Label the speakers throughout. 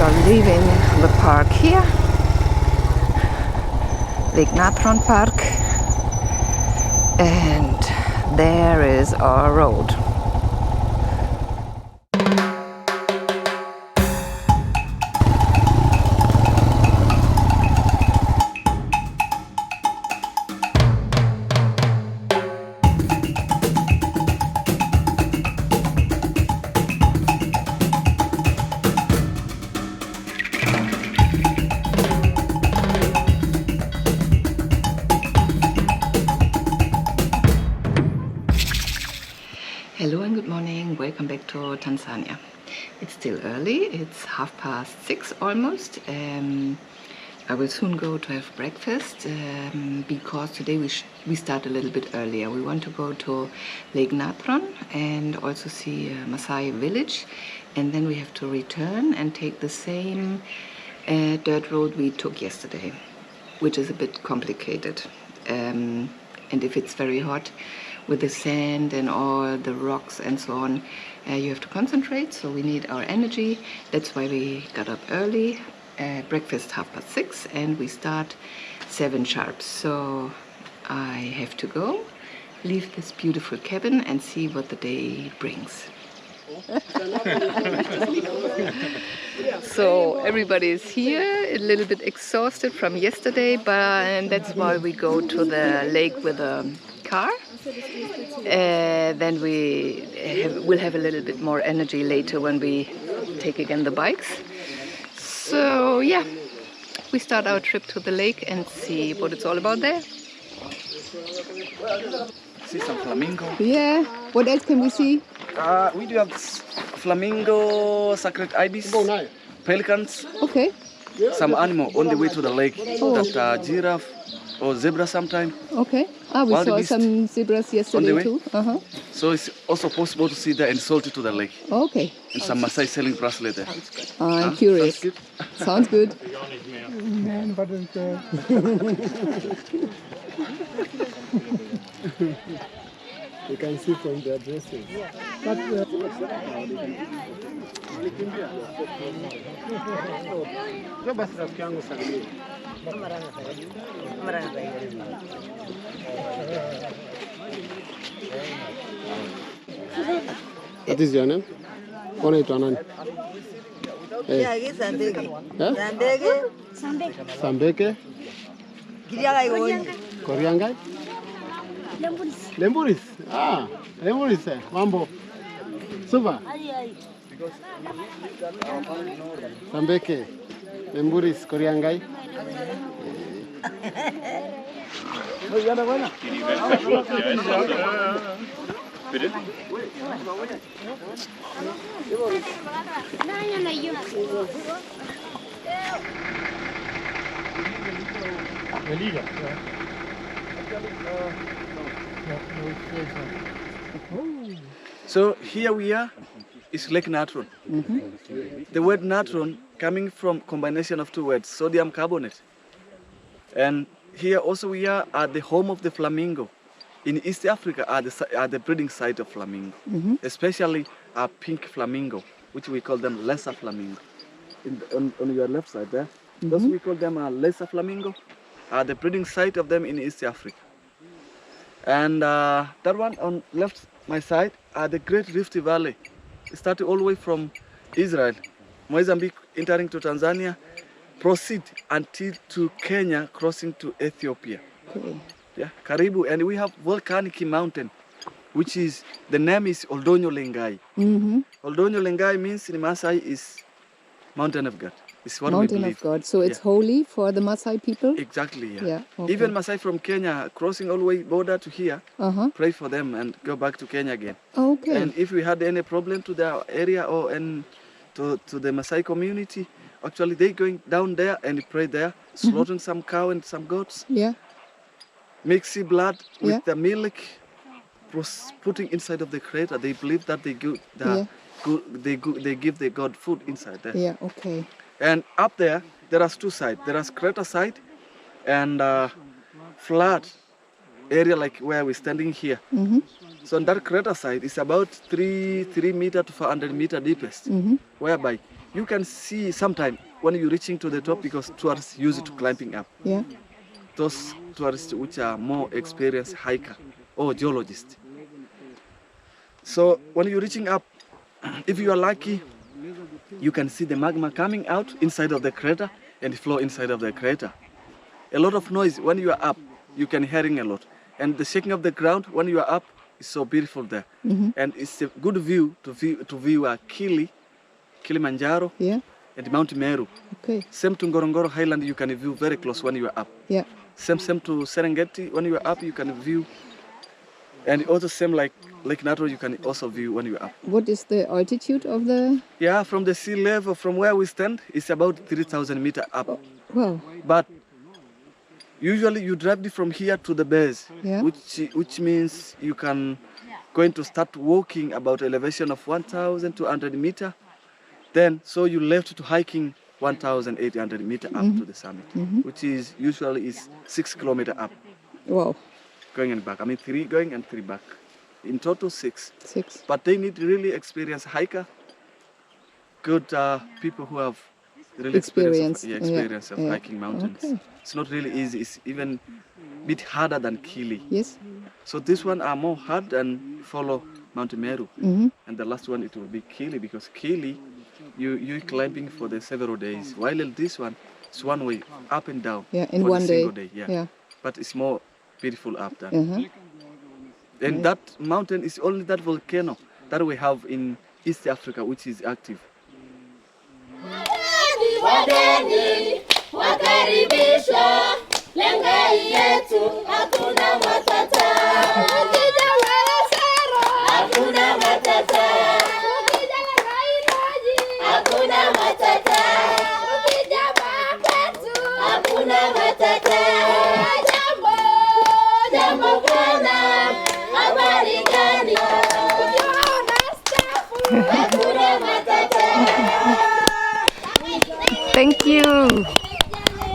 Speaker 1: are leaving the park here, Lake Natron Park, and there is our road. Hello and good morning, welcome back to Tanzania. It's still early, it's 6:30 almost. I will soon go to have breakfast because today we start a little bit earlier. We want to go to Lake Natron and also see Maasai village, and then we have to return and take the same dirt road we took yesterday, which is a bit complicated. And if it's very hot, with the sand and all the rocks and so on, you have to concentrate, so we need our energy. That's why we got up early, breakfast 6:30, and we start 7 sharp. So I have to go, leave this beautiful cabin and see what the day brings. So everybody is here, a little bit exhausted from yesterday, and that's why we go to the lake with a car. Then we'll have a little bit more energy later when we take again the bikes. So yeah, we start our trip to the lake and see what it's all about there.
Speaker 2: See some flamingo.
Speaker 1: Yeah, what else can we see?
Speaker 2: We do have flamingo, sacred ibis, pelicans,
Speaker 1: Okay.
Speaker 2: some animal on the way to the lake. That giraffe or zebra sometime.
Speaker 1: Okay. We
Speaker 2: Wild
Speaker 1: saw
Speaker 2: beast
Speaker 1: some zebras yesterday too.
Speaker 2: So it's also possible to see that and salty to the lake.
Speaker 1: Okay.
Speaker 2: And some Maasai selling bracelet there.
Speaker 1: I'm curious.
Speaker 2: Sounds good?
Speaker 1: Sounds good.
Speaker 3: Man, but you can see from their dresses. But what is your name? Unaitwa nani? Sambeke. Koriangai? Lemburis. Lemburis. Mambo. Super. Sambeke. Lemburis. Koriangai.
Speaker 4: Bitte?
Speaker 2: So here we are, is Lake Natron. The word natron coming from combination of 2 words, sodium carbonate. And here also we are at the home of the flamingo. In East Africa are the breeding site of flamingo, especially a pink flamingo, which we call them lesser flamingo. On your left side there, those we call them a lesser flamingo, are the breeding site of them in East Africa. And that one on left my side are the Great Rift Valley. It started all the way from Israel, Mozambique, entering to Tanzania, proceed until to Kenya, crossing to Ethiopia.
Speaker 1: Okay.
Speaker 2: Yeah, Karibu, and we have volcanic mountain, which is, the name is Doinyo Lengai. Doinyo Lengai means in Maasai is mountain of God. It's what
Speaker 1: Mountain
Speaker 2: we believe.
Speaker 1: of God. So it's holy for the Maasai people?
Speaker 2: Exactly, yeah.
Speaker 1: Yeah, okay.
Speaker 2: Even Maasai from Kenya, crossing all the way border to here, pray for them and go back to Kenya again.
Speaker 1: Okay.
Speaker 2: And if we had any problem to their area or to the Maasai community, actually they going down there and pray there, slaughtering some cow and some goats.
Speaker 1: Yeah.
Speaker 2: Mixing blood with the milk, putting inside of the crater. They believe that they give they give the god food inside there.
Speaker 1: Yeah, okay.
Speaker 2: And up there are 2 sides. There is crater side and flat area like where we're standing here. So on that crater side is about 3 meter to 400 meter deepest, whereby you can see sometime when you're reaching to the top, because tourists use it to climbing up.
Speaker 1: Yeah.
Speaker 2: Those tourists which are more experienced hiker or geologist. So when you're reaching up, if you are lucky, you can see the magma coming out inside of the crater and flow inside of the crater. A lot of noise when you are up, you can hearing a lot. And the shaking of the ground when you are up is so beautiful there. And it's a good view to view Kilimanjaro,
Speaker 1: Yeah.
Speaker 2: and Mount Meru.
Speaker 1: Okay.
Speaker 2: Same to Ngorongoro Highland, you can view very close when you are up.
Speaker 1: Yeah.
Speaker 2: Same to Serengeti, when you are up, you can view. And also same like Lake Natron, you can also view when you are up.
Speaker 1: What is the altitude of the?
Speaker 2: Yeah, from the sea level, from where we stand, it's about 3,000 meters up.
Speaker 1: Wow.
Speaker 2: But usually you drive from here to the base,
Speaker 1: Yeah.
Speaker 2: which means you can going to start walking about elevation of 1,200 meters. Then, so you left to hiking 1,800 meters up to the summit, which is usually is 6 kilometers up,
Speaker 1: Wow.
Speaker 2: going and back. I mean, 3 going and 3 back. In total, 6.
Speaker 1: 6.
Speaker 2: But they need really experienced hiker, good people who have really experience of
Speaker 1: Yeah.
Speaker 2: hiking mountains.
Speaker 1: Okay.
Speaker 2: It's not really easy. It's even a bit harder than Kili.
Speaker 1: Yes.
Speaker 2: So this one are more hard and follow Mount Meru. And the last one, it will be Kili, because Kili, you're climbing for the several days. While this one is one way, up and down.
Speaker 1: Yeah, in
Speaker 2: for
Speaker 1: one
Speaker 2: the
Speaker 1: day.
Speaker 2: single day. Yeah.
Speaker 1: Yeah.
Speaker 2: But it's more beautiful up there.
Speaker 1: Uh-huh.
Speaker 2: And that mountain is only that volcano that we have in East Africa, which is active.
Speaker 4: Wageni wakaribishwa, Lengai yetu hakuna matata. Ukija Welesero hakuna matata. Ukija Lengai maji hakuna matata. Ukija Bakwetu hakuna matata. Jambo bwana, habari gani? Ukiona stafu hakuna matata.
Speaker 1: Thank you.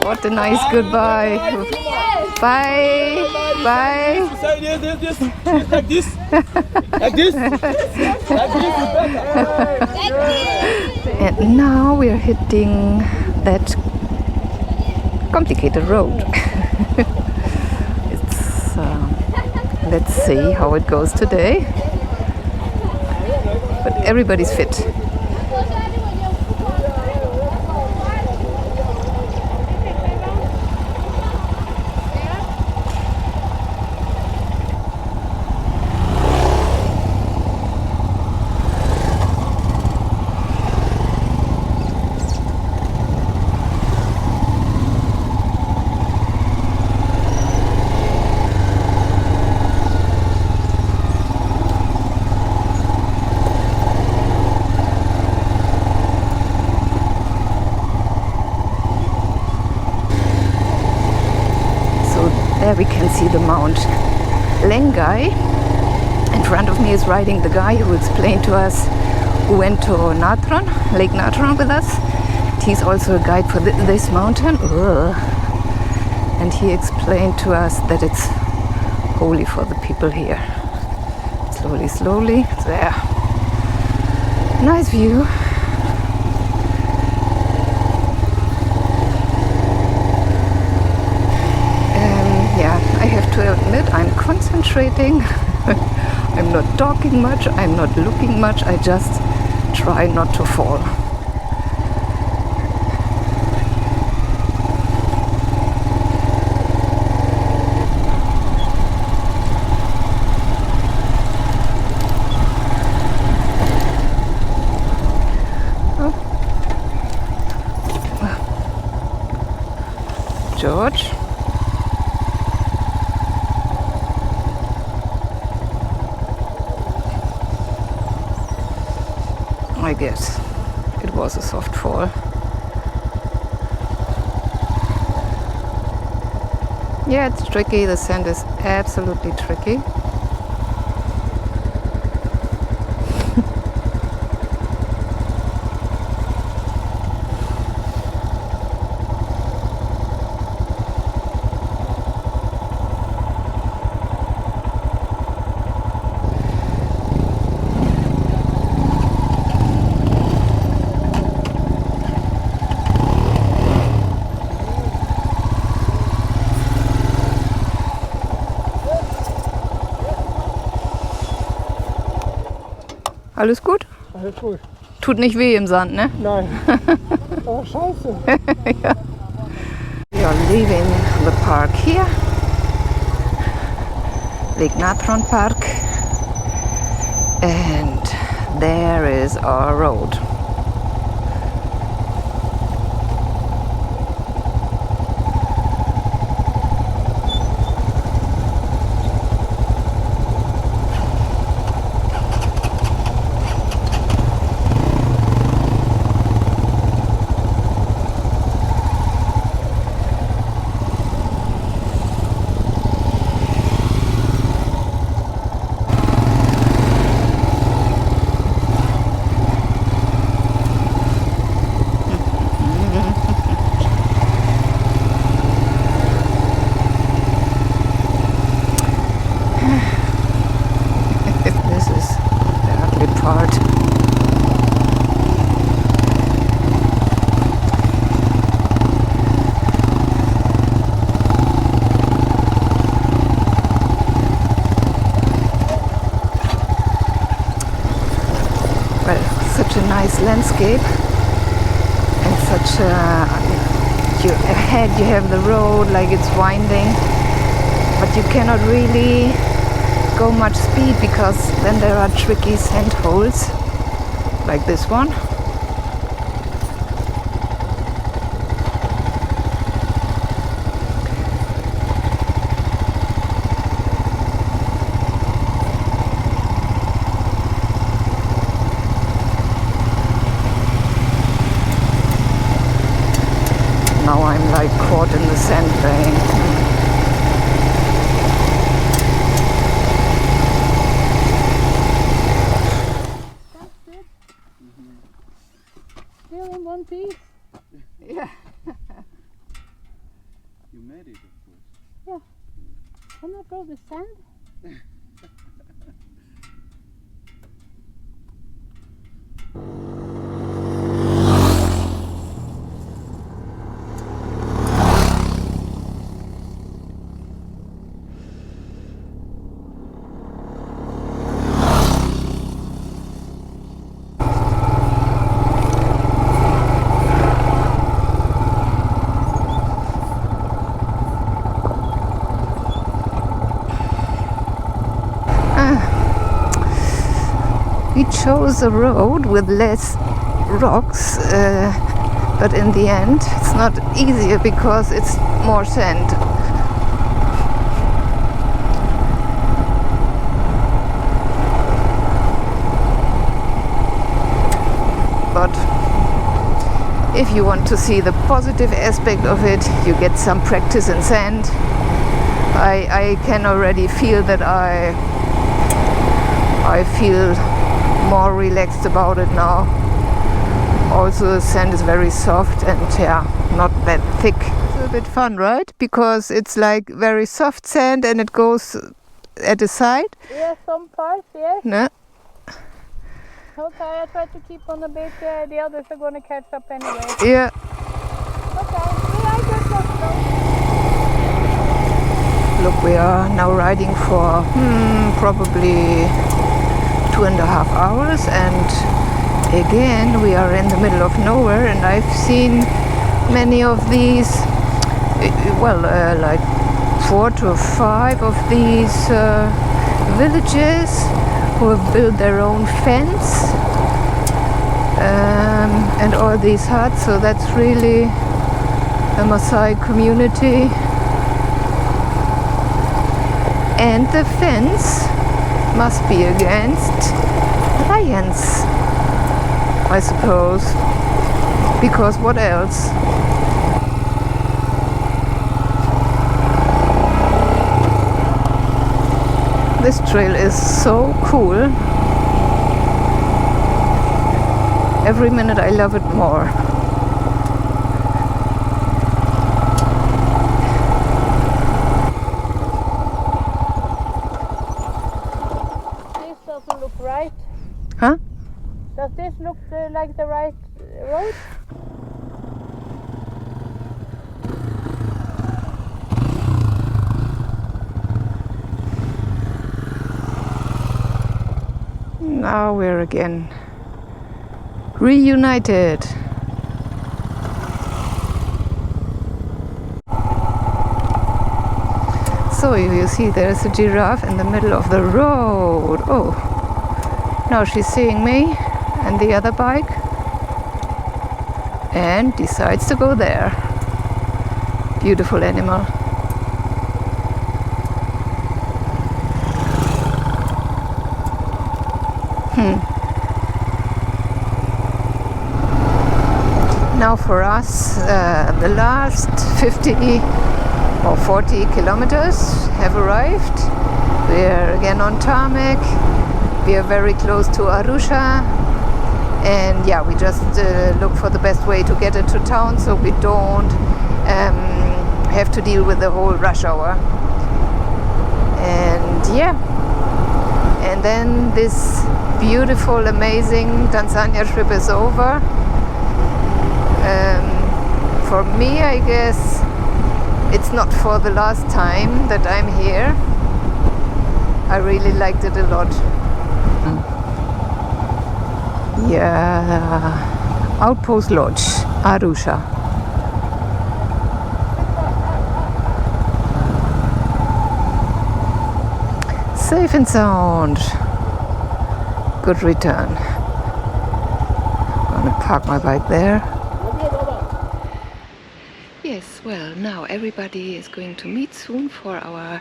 Speaker 1: What a nice goodbye. Bye. Bye.
Speaker 3: This, like this, like this, like this.
Speaker 1: And now we are hitting that complicated road. It's let's see how it goes today. But everybody's fit. There we can see the Mount Lengai. In front of me is riding the guy who explained to us, who went to Natron, Lake Natron with us. He's also a guide for this mountain. Ugh. And he explained to us that it's holy for the people here. Slowly, slowly, there. Nice view. I have to admit, I'm concentrating. I'm not talking much, I'm not looking much, I just try not to fall. George. I guess it was a soft fall. Yeah, it's tricky. The sand is absolutely tricky. Alles gut?
Speaker 3: Alles gut.
Speaker 1: Tut nicht weh im Sand, ne?
Speaker 3: Nein. Aber scheiße.
Speaker 1: We are leaving the park here. Lake Natron Park. And there is our road. This is the ugly part. Well, such a nice landscape and such a ahead you have the road like it's winding, but you cannot really go much speed because then there are tricky sand holes like this one. Now I'm like caught in the sandbank.
Speaker 5: Still in one piece?
Speaker 1: Yeah.
Speaker 2: You made it, of course.
Speaker 5: Yeah. Can I throw the sand?
Speaker 1: We chose a road with less rocks, but in the end it's not easier because it's more sand. But if you want to see the positive aspect of it, you get some practice in sand. I can already feel that I feel more relaxed about it now. Also, the sand is very soft and yeah, not that thick. It's a bit fun, right? Because it's like very soft sand and it goes at the side.
Speaker 5: Yeah, some parts, yes.
Speaker 1: No?
Speaker 5: Okay, I try to keep on a bit. The others are going to catch up anyway.
Speaker 1: Yeah.
Speaker 5: Okay, yeah, I just got to go.
Speaker 1: Look, we are now riding for probably 2.5 hours, and again we are in the middle of nowhere, and I've seen many of these, like 4 to 5 of these villages who have built their own fence and all these huts, so that's really a Maasai community. And the fence must be against lions, I suppose, because what else? This trail is so cool. Every minute I love it more.
Speaker 5: Doesn't look right.
Speaker 1: Huh?
Speaker 5: Does this look like the right road?
Speaker 1: now we're again reunited. So you see there's a giraffe in the middle of the road. Oh, now she's seeing me and the other bike and decides to go there. Beautiful animal. Now for us, the last 50 or 40 kilometers have arrived. We are again on tarmac. We are very close to Arusha, and yeah, we just look for the best way to get into town so we don't have to deal with the whole rush hour. And yeah, and then this beautiful, amazing Tanzania trip is over. For me, I guess it's not for the last time that I'm here. I really liked it a lot. Yeah, Outpost Lodge, Arusha. Safe and sound. Good return. I'm gonna park my bike there. Yes, well, now everybody is going to meet soon for our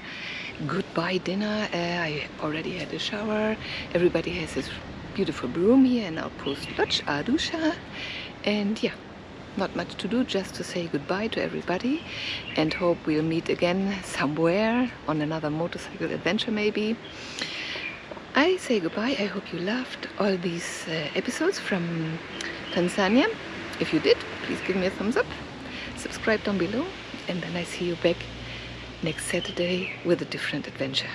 Speaker 1: goodbye dinner. I already had a shower. Everybody has his beautiful room here in Outpost Lodge, Arusha. And yeah, not much to do, just to say goodbye to everybody and hope we'll meet again somewhere on another motorcycle adventure maybe. I say goodbye. I hope you loved all these episodes from Tanzania. If you did, please give me a thumbs up. Subscribe down below, and then I see you back next Saturday with a different adventure.